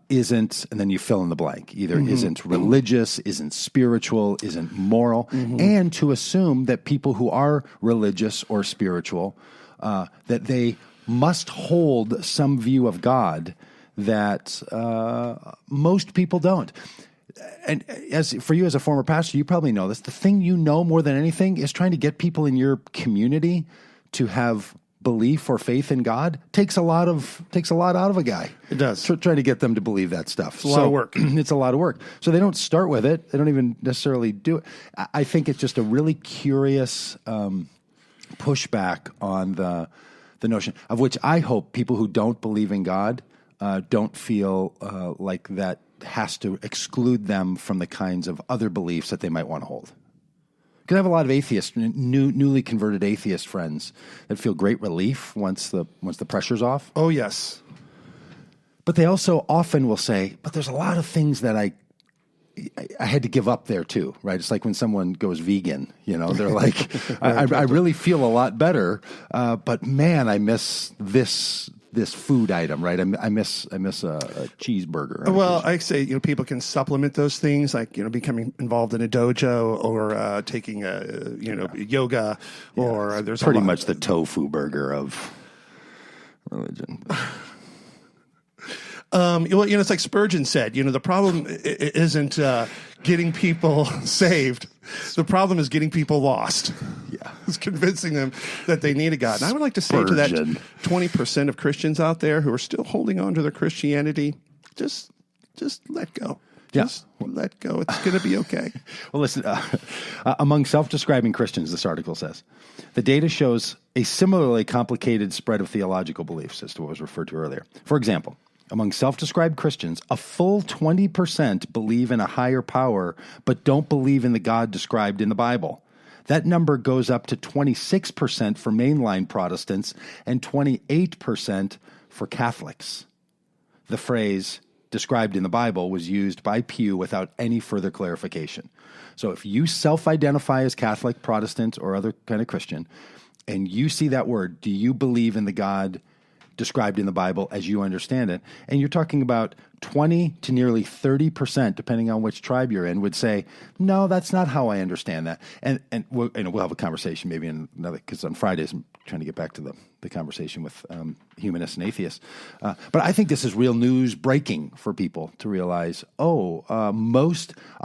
isn't, and then you fill in the blank, either isn't religious, isn't spiritual, isn't moral, and to assume that people who are religious or spiritual, that they must hold some view of God that most people don't. And for you as a former pastor, you probably know this. The thing you know more than anything is trying to get people in your community to have belief or faith in God takes a lot out of a guy. It does. Trying to get them to believe that stuff. It's a lot of work. It's a lot of work. So they don't start with it. They don't even necessarily do it. I think it's just a really curious pushback on the notion, of which I hope people who don't believe in God don't feel like that has to exclude them from the kinds of other beliefs that they might want to hold. Because I have a lot of atheists, newly converted atheist friends that feel great relief once the pressure's off. Oh, yes. But they also often will say, but there's a lot of things that I had to give up there too, right? It's like when someone goes vegan, they're like, I really feel a lot better, but man, I miss this food item, right? I miss a cheeseburger. Well, I say people can supplement those things, like becoming involved in a dojo or taking yoga, or there's pretty much the tofu burger of religion. It's like Spurgeon said. The problem isn't getting people saved. The problem is getting people lost. Yeah, it's convincing them that they need a God. And I would like to say to that 20% of Christians out there who are still holding on to their Christianity, just let go. Just let go. It's going to be okay. Well, listen, among self-describing Christians, this article says, the data shows a similarly complicated spread of theological beliefs as to what was referred to earlier. For example, among self-described Christians, a full 20% believe in a higher power, but don't believe in the God described in the Bible. That number goes up to 26% for mainline Protestants and 28% for Catholics. The phrase described in the Bible was used by Pew without any further clarification. So if you self-identify as Catholic, Protestant, or other kind of Christian, and you see that word, do you believe in the God described in the Bible as you understand it? And you're talking about 20 to nearly 30%, depending on which tribe you're in, would say, no, that's not how I understand that. And we'll have a conversation maybe in another, because on Fridays I'm trying to get back to the conversation with humanists and atheists. But I think this is real news breaking for people to realize, a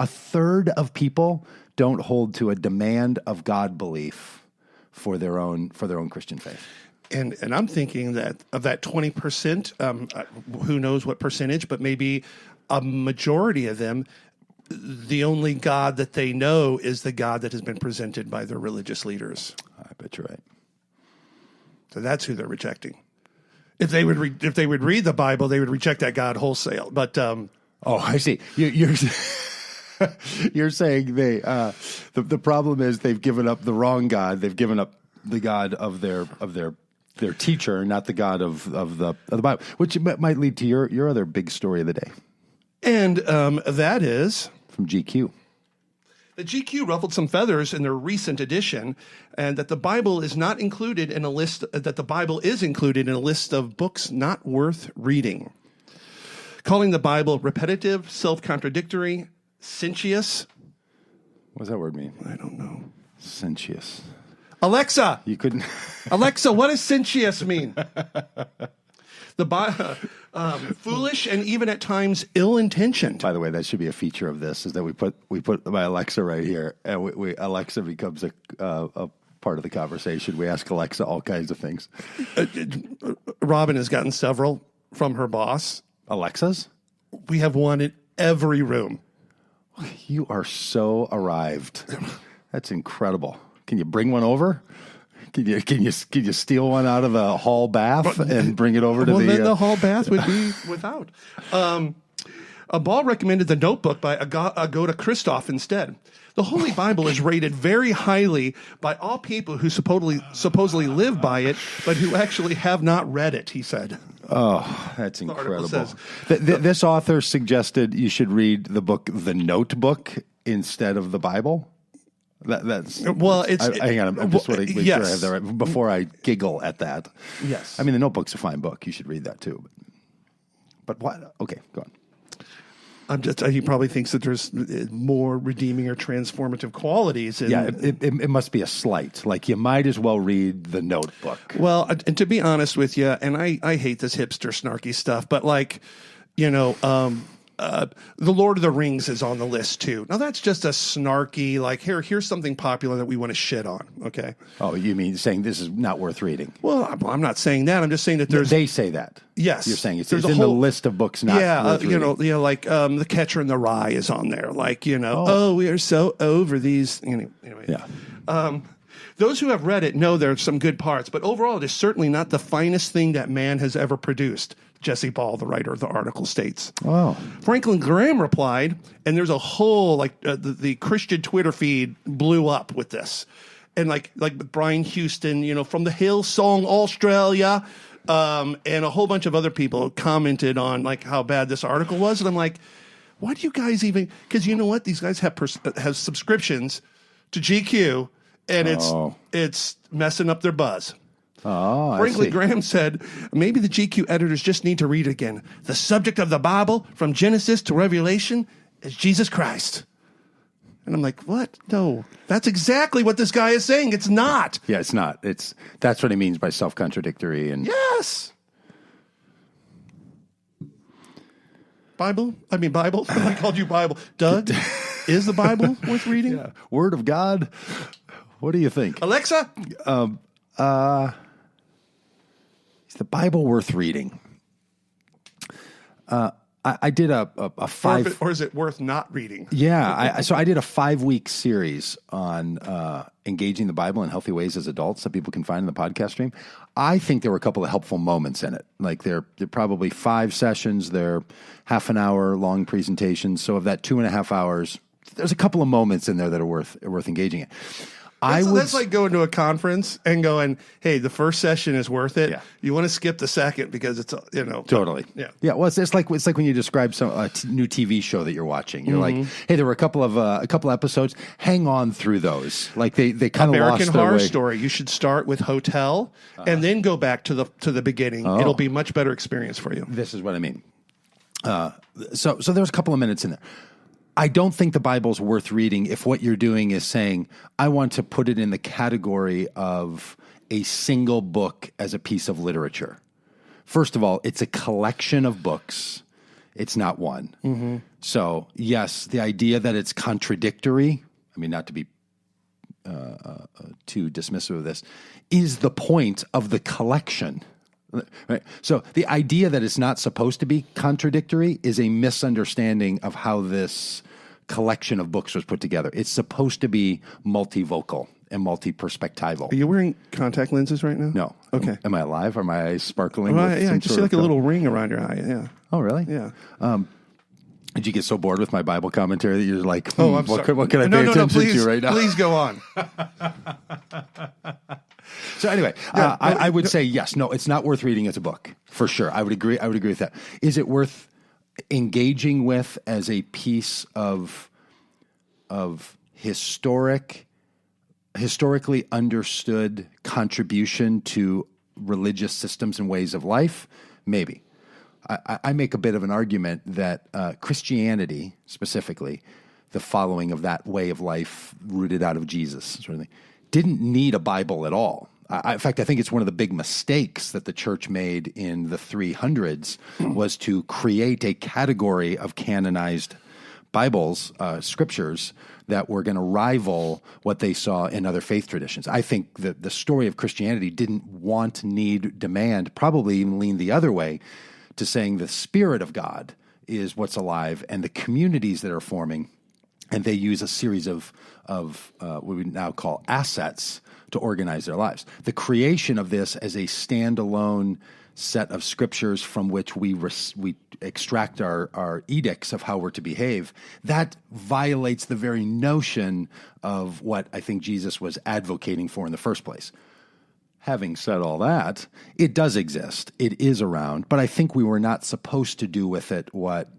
third of people don't hold to a demand of God belief for their own Christian faith. And I'm thinking that of that 20%, who knows what percentage, but maybe a majority of them, the only God that they know is the God that has been presented by their religious leaders. I bet you're right. So that's who they're rejecting. If they would read the Bible, they would reject that God wholesale. But I see. You're you're saying they the problem is they've given up the wrong God. They've given up the God of their teacher, not the God of the Bible, which might lead to your other big story of the day. And that is from GQ. The GQ ruffled some feathers in their recent edition, and that the Bible is not included in a list. That the Bible is included in a list of books not worth reading, calling the Bible repetitive, self-contradictory, sensuous. What does that word mean? I don't know. Sensuous. Alexa, you couldn't. Alexa, what does sensuous mean? Foolish and even at times ill-intentioned. By the way, that should be a feature of this: is that we put my Alexa right here, and we Alexa becomes a part of the conversation. We ask Alexa all kinds of things. Robin has gotten several from her boss. Alexas? We have one in every room. You are so arrived. That's incredible. Can you bring one over? Can you steal one out of the hall bath and bring it over to the... Well, then the hall bath would be without. Ball recommended the Notebook by Agatha Christoph instead. The Holy Bible is rated very highly by all people who supposedly live by it, but who actually have not read it, he said. Oh, that's incredible. This author suggested you should read the book The Notebook instead of the Bible. That's well. Hang on. I just want to make sure I have that right before I giggle at that. Yes. I mean, The Notebook's a fine book. You should read that too. But what? Okay, go on. He probably thinks that there's more redeeming or transformative qualities. It must be a slight. Like, you might as well read The Notebook. Well, and to be honest with you, and I hate this hipster snarky stuff, but The Lord of the Rings is on the list too. Now that's just a snarky, like, here's something popular that we want to shit on. Okay. Oh, you mean saying this is not worth reading? Well, I'm not saying that. I'm just saying that there's. They say that. Yes. You're saying it's in the list of books not worth reading. Like The Catcher in the Rye is on there. Like, we are so over these. Anyway. Yeah. Those who have read it know there's some good parts, but overall, it is certainly not the finest thing that man has ever produced. Jesse Ball, the writer of the article, states. Oh. Franklin Graham replied, and there's a whole, the Christian Twitter feed blew up with this. And like Brian Houston, from the Hillsong Australia, and a whole bunch of other people commented on how bad this article was. And I'm like, why do you guys even, because you know what? These guys have subscriptions to GQ, and it's messing up their buzz. Oh, Franklin Graham said, maybe the GQ editors just need to read it again. The subject of the Bible, from Genesis to Revelation, is Jesus Christ. And I'm like, what? No, that's exactly what this guy is saying. It's not. Yeah, it's not. That's what he means by self-contradictory. And yes. Bible. I called you Bible. Doug, is the Bible worth reading? Yeah. Word of God. What do you think? Alexa? Is the Bible worth reading? I did a 5... Or is it worth not reading? Yeah. So I did a 5-week series on engaging the Bible in healthy ways as adults that people can find in the podcast stream. I think there were a couple of helpful moments in it. Like, they're probably 5 sessions. They're half an hour long presentations. So of that 2.5 hours, there's a couple of moments in there that are worth engaging in. That's like going to a conference and going, hey, the first session is worth it. Yeah. You want to skip the second because it's, Totally. Yeah. Yeah. Well, it's like when you describe a new TV show that you're watching. You're like, hey, there were a couple episodes. Hang on through those. Like, they kind of lost their way. American Horror Story. You should start with Hotel and then go back to the beginning. It'll be a much better experience for you. This is what I mean. So there's a couple of minutes in there. I don't think the Bible's worth reading if what you're doing is saying, I want to put it in the category of a single book as a piece of literature. First of all, it's a collection of books. It's not one. Mm-hmm. So, yes, the idea that it's contradictory, I mean, not to be too dismissive of this, is the point of the collection. Right? So the idea that it's not supposed to be contradictory is a misunderstanding of how this collection of books was put together. It's supposed to be multivocal and multi-perspectival. Are you wearing contact lenses right now? No. Okay. Am I alive? Are my eyes sparkling? Well, yeah, I just see like a little ring around your eye. Yeah. Oh, really? Yeah. Did you get so bored with my Bible commentary that you're like, I'm sorry. What can I pay attention please, to right now? Please go on. So anyway, I would say yes. No, it's not worth reading as a book, for sure. I would agree with that. Is it worth engaging with as a piece of historically understood contribution to religious systems and ways of life? Maybe. I make a bit of an argument that Christianity, specifically, the following of that way of life rooted out of Jesus, sort of thing, didn't need a Bible at all. In fact, I think it's one of the big mistakes that the church made in the 300s was to create a category of canonized Bibles, scriptures, that were going to rival what they saw in other faith traditions. I think that the story of Christianity didn't want, need, demand, probably even lean the other way to saying the Spirit of God is what's alive and the communities that are forming, and they use a series of what we now call assets to organize their lives. The creation of this as a standalone set of scriptures from which we extract our edicts of how we're to behave, that violates the very notion of what I think Jesus was advocating for in the first place. Having said all that, it does exist. It is around, but I think we were not supposed to do with it what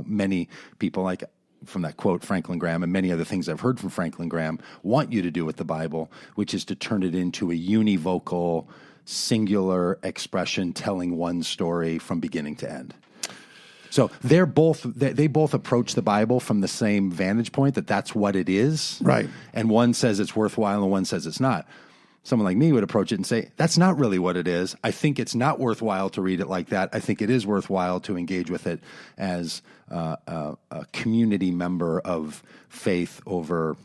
many people, like from that quote, Franklin Graham, and many other things I've heard from Franklin Graham, want you to do with the Bible, which is to turn it into a univocal, singular expression telling one story from beginning to end. So they both approach the Bible from the same vantage point, that that's what it is. Right. And one says it's worthwhile and one says it's not. Someone like me would approach it and say, that's not really what it is. I think it's not worthwhile to read it like that. I think it is worthwhile to engage with it as a community member of faith over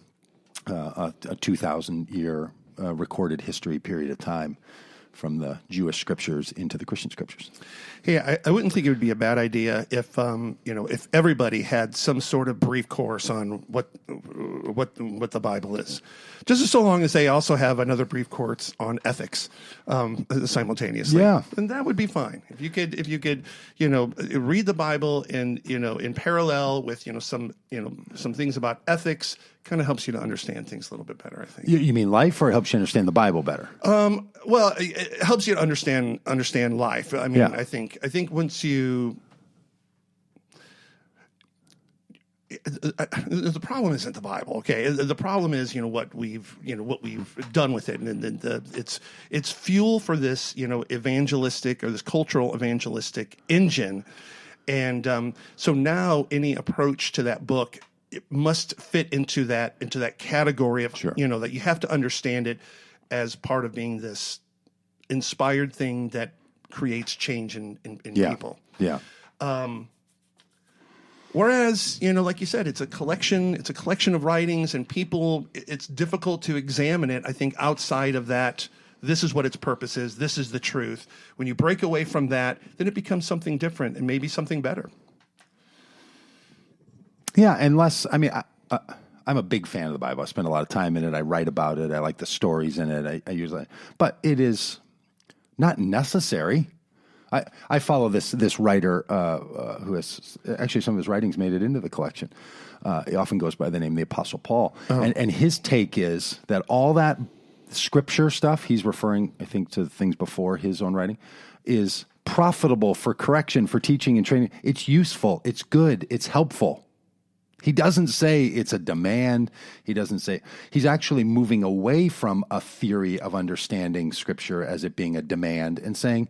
a 2,000-year recorded history period of time, from the Jewish scriptures into the Christian scriptures. Yeah, I wouldn't think it would be a bad idea if if everybody had some sort of brief course on what the Bible is, just so long as they also have another brief course on ethics simultaneously. Yeah, and that would be fine. If you could read the Bible in parallel with some things about ethics, kind of helps you to understand things a little bit better, I think. You mean life, or it helps you understand the Bible better? Well, it helps you to understand life. I mean, yeah. I think once you, the problem isn't the Bible, okay? The problem is what we've done with it, and it's fuel for this evangelistic, or this cultural evangelistic engine, and so now any approach to that book, it must fit into that category of sure. That you have to understand it as part of being this inspired thing that creates change in yeah. people. Yeah. Whereas, like you said, it's a collection of writings, and people, it's difficult to examine it, I think, outside of that. This is what its purpose is. This is the truth. When you break away from that, then it becomes something different and maybe something better. Yeah, unless, I mean, I'm a big fan of the Bible. I spend a lot of time in it. I write about it. I like the stories in it. I usually, but it is not necessary. I follow this writer who has, actually some of his writings made it into the collection. He often goes by the name the Apostle Paul. Oh. And his take is that all that scripture stuff, he's referring, I think, to things before his own writing, is profitable for correction, for teaching and training. It's useful. It's good. It's helpful. He doesn't say it's a demand. He doesn't say, he's actually moving away from a theory of understanding Scripture as it being a demand and saying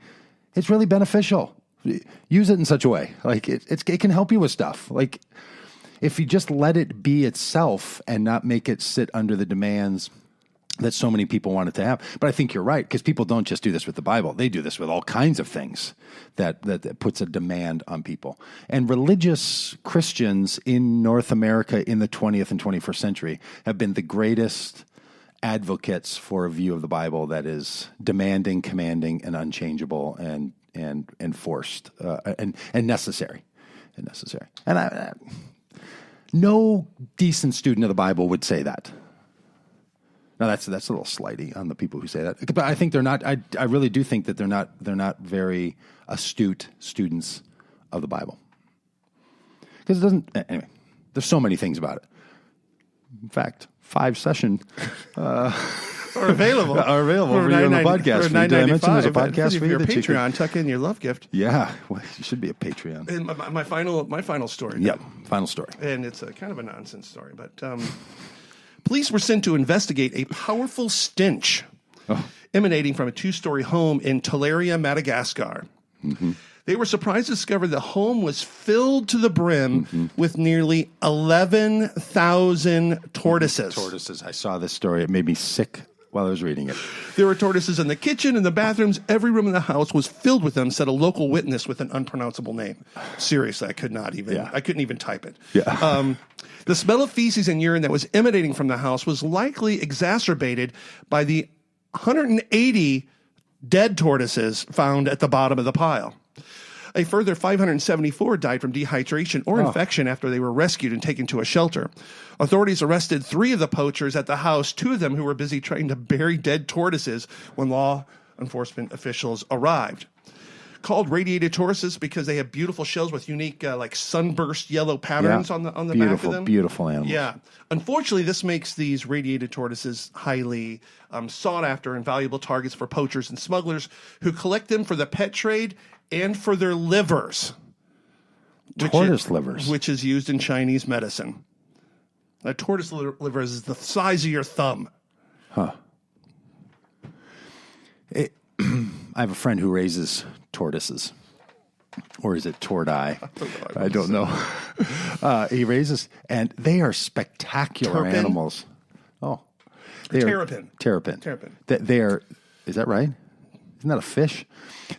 it's really beneficial. Use it in such a way. Like it can help you with stuff. Like if you just let it be itself and not make it sit under the demands that so many people wanted to have. But I think you're right, because people don't just do this with the Bible. They do this with all kinds of things that puts a demand on people. And religious Christians in North America in the 20th and 21st century have been the greatest advocates for a view of the Bible that is demanding, commanding, and unchangeable and enforced and necessary. And no decent student of the Bible would say that. Now that's a little slighty on the people who say that, but I think they're not. I really do think that they're not very astute students of the Bible, because it doesn't. Anyway, there's so many things about it. In fact, 5-session are available over here on the podcast. For Did I mention there's a podcast for for you your that you Patreon? Tuck in your love gift. Yeah, well, you should be a Patreon. And my final story. Yep, final story. And it's a kind of a nonsense story, but police were sent to investigate a powerful stench emanating from a 2-story home in Tuleria, Madagascar. Mm-hmm. They were surprised to discover the home was filled to the brim with nearly 11,000 tortoises. Tortoises. I saw this story. It made me sick while I was reading it. There were tortoises in the kitchen, in the bathrooms. Every room in the house was filled with them, said a local witness with an unpronounceable name. Seriously, I couldn't even type it. Yeah. The smell of feces and urine that was emanating from the house was likely exacerbated by the 180 dead tortoises found at the bottom of the pile. A further 574 died from dehydration or infection after they were rescued and taken to a shelter. Authorities arrested 3 of the poachers at the house, 2 of them who were busy trying to bury dead tortoises when law enforcement officials arrived. Called radiated tortoises because they have beautiful shells with unique like sunburst yellow patterns on the back of them. Beautiful animals. Yeah. Unfortunately, this makes these radiated tortoises highly sought after and valuable targets for poachers and smugglers who collect them for the pet trade and for their livers. Tortoise livers. Which is used in Chinese medicine. A tortoise liver is the size of your thumb. Huh. I have a friend who raises tortoises. Or is it tortoise? I don't know. He raises, and they are spectacular animals. Oh. Terrapin. They are, is that right? Isn't that a fish?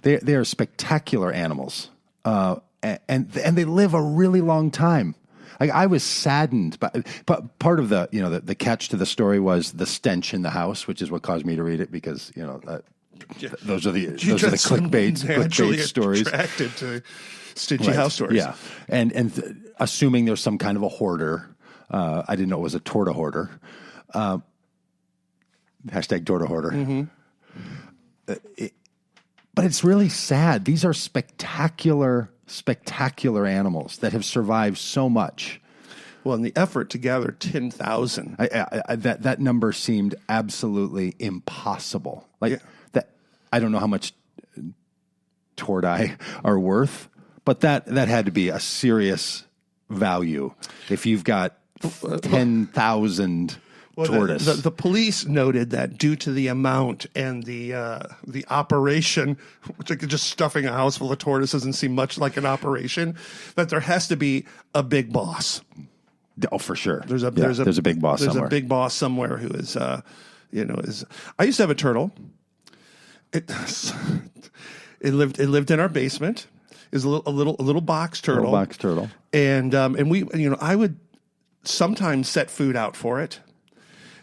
They are spectacular animals, and they live a really long time. I was saddened, but part of the catch to the story was the stench in the house, which is what caused me to read it, because those are the clickbait stories. Attracted to stingy house stories, yeah, and assuming there's some kind of a hoarder. I didn't know it was a torta hoarder. Hashtag torta hoarder. Mm-hmm. But it's really sad. These are spectacular animals that have survived so much. Well, in the effort to gather 10,000, that number seemed absolutely impossible. That, I don't know how much tortoise are worth, but that had to be a serious value if you've got 10,000. Tortoise. The police noted that due to the amount and the operation, which like just stuffing a house full of tortoises doesn't seem much like an operation, that there has to be a big boss. Oh, for sure. There's a big boss somewhere. There's a big boss somewhere who is, I used to have a turtle. It lived in our basement. It was a little box turtle. Little box turtle. And we, I would sometimes set food out for it.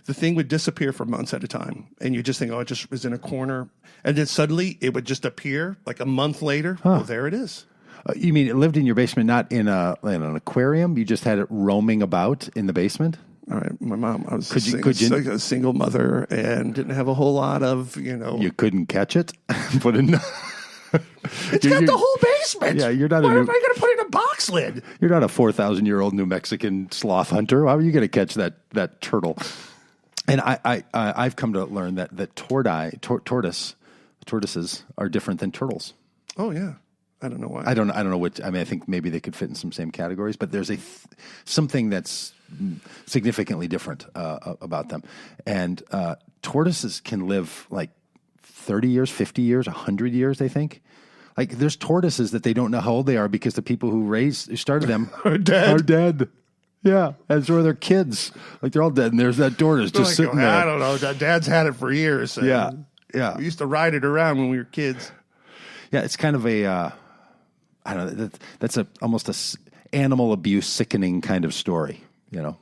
The thing would disappear for months at a time. And you just think, it just was in a corner. And then suddenly it would just appear like a month later. Huh. Well, there it is. You mean it lived in your basement, not in an aquarium? You just had it roaming about in the basement? All right. My mom, I was a single mother and didn't have a whole lot of, You couldn't catch it? Put in... It's got the whole basement. Yeah, you're not. Why am I going to put it in a box lid? You're not a 4,000-year-old New Mexican sloth hunter. How are you going to catch that turtle? And I've come to learn that tortoises are different than turtles. Oh yeah, I don't know why. I don't know which. I mean, I think maybe they could fit in some same categories, but there's something that's significantly different about them. And tortoises can live like 30 years, 50 years, 100 years. They think. Like there's tortoises that they don't know how old they are because the people who started them are dead. Yeah, and so are their kids. Like they're all dead, and there's that tortoise just Like, sitting there. I don't know. Dad's had it for years. Yeah, yeah. We used to ride it around when we were kids. Yeah, it's kind of a, I don't know, that's almost a animal abuse, sickening kind of story, you know.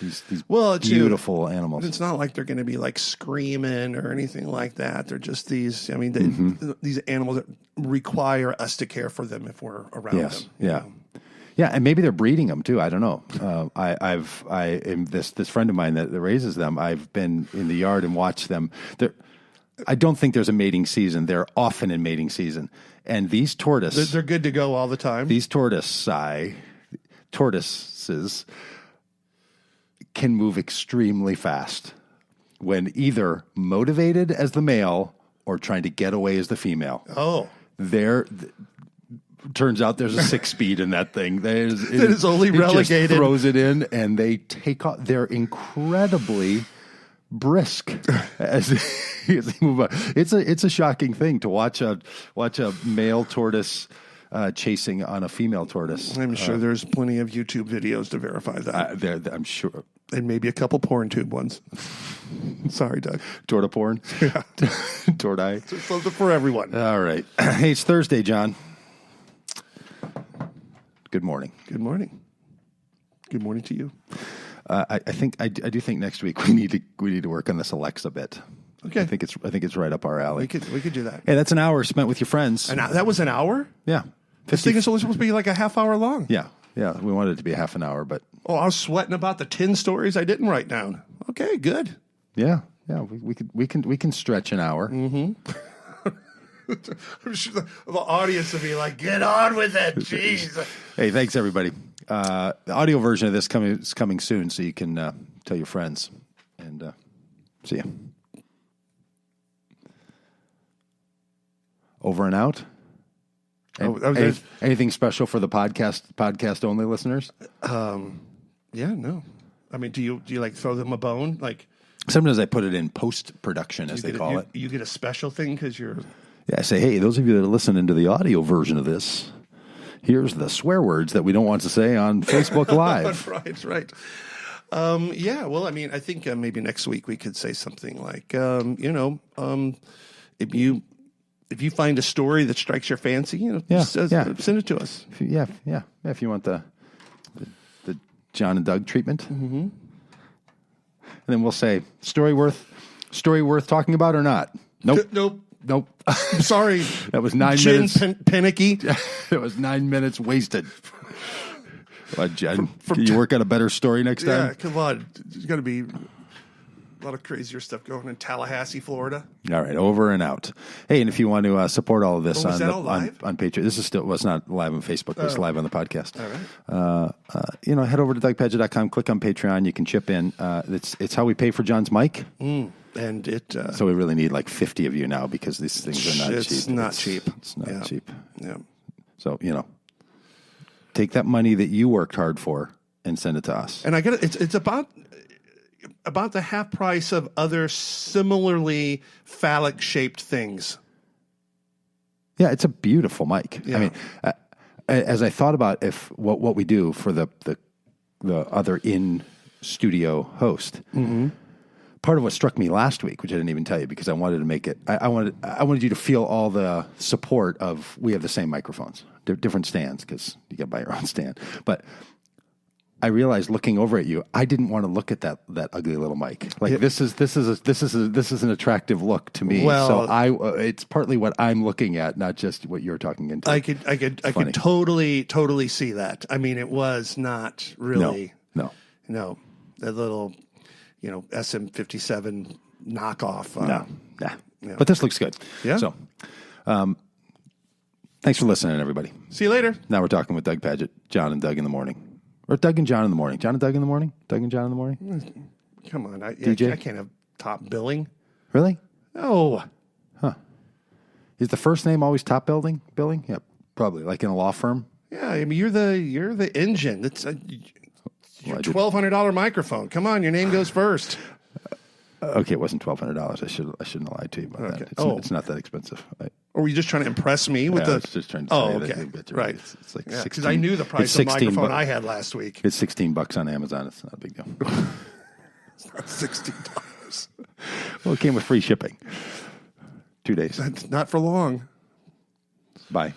These beautiful animals. It's not like they're going to be like screaming or anything like that. They're just these. I mean, these animals that require us to care for them if we're around them. Yeah. Yeah, and maybe they're breeding them too. I don't know. This friend of mine that raises them. I've been in the yard and watched them. I don't think there's a mating season. They're often in mating season, and these tortoises, they're good to go all the time. These tortoises can move extremely fast when either motivated as the male or trying to get away as the female. Oh, turns out there's a 6-speed in that thing. That is only relegated. Just throws it in, and they take off. They're incredibly brisk as they move on. It's a shocking thing to watch a male tortoise chasing on a female tortoise. I'm sure there's plenty of YouTube videos to verify that. I'm sure. And maybe a couple porn tube ones. Sorry, Doug. Torta porn? Yeah. Torti? Something for everyone. All right. Hey, it's Thursday, John. Good morning. Good morning. Good morning to you. I do think next week we need to work on this Alexa bit. Okay. I think it's right up our alley. We could do that. Hey, that's an hour spent with your friends. And that was an hour? Yeah. This thing is only supposed to be like a half hour long. Yeah. Yeah. We wanted it to be a half an hour, but I was sweating about the 10 stories I didn't write down. Okay, good. Yeah. Yeah. We can stretch an hour. Mm-hmm. I'm sure the audience will be like, get on with it. Jeez. Hey, thanks everybody. The audio version of this is coming soon, so you can tell your friends. And see ya. Over and out. Anything special for the podcast only listeners? Yeah, no. I mean, do you like throw them a bone? Like sometimes I put it in post production, as they call it. You get a special thing because you're. Yeah, I say, hey, those of you that are listening to the audio version of this, here's the swear words that we don't want to say on Facebook Live. Right. Yeah, well, I mean, I think maybe next week we could say something like, if you find a story that strikes your fancy, send it to us. If you want the John and Doug treatment, and then we'll say story worth talking about or not. Nope. Nope. Sorry. That was 9 minutes. Panicky. That was 9 minutes wasted. Jen, can you work out a better story next time? Yeah, come on. There's got to be a lot of crazier stuff going in Tallahassee, Florida. All right, over and out. Hey, and if you want to support all of this on Patreon, this is it's not live on Facebook, it's live on the podcast. All right. Head over to DougPagitt.com, click on Patreon, you can chip in. It's how we pay for John's mic. And so we really need like 50 of you now because these things are not cheap. It's not cheap. It's not cheap. Yeah. So, take that money that you worked hard for and send it to us. And I get it. It's about the half price of other similarly phallic shaped things. Yeah, it's a beautiful mic. Yeah. I mean, as I thought about what we do for the other in studio host. Mm-hmm. Part of what struck me last week, which I didn't even tell you because I wanted to make it, I wanted you to feel all the support of, we have the same microphones, different stands because you got to buy your own stand. But I realized looking over at you, I didn't want to look at that ugly little mic. Like this is an attractive look to me. Well, so it's partly what I'm looking at, not just what you're talking into. I could totally see that. I mean, it was not really no that little. SM57 knockoff. Yeah. But this looks good. Yeah. So, thanks for listening, everybody. See you later. Now we're talking with Doug Pagitt, John and Doug in the morning. Or Doug and John in the morning. John and Doug in the morning? Doug and John in the morning? Come on. DJ? I can't have top billing. Really? No. Huh. Is the first name always top billing? Yep. Probably. Like in a law firm? Yeah. I mean, you're the engine. That's your $1,200 microphone. Come on, your name goes first. Okay, it wasn't $1,200. I shouldn't have lied to you about that. It's not that expensive. Or were you just trying to impress me with I was just trying to tell you that you'll get your right. It's like Because 16. I knew the price of the microphone I had last week. It's $16 on Amazon. It's not a big deal. It's not $16. Well, it came with free shipping. 2 days. That's not for long. Bye.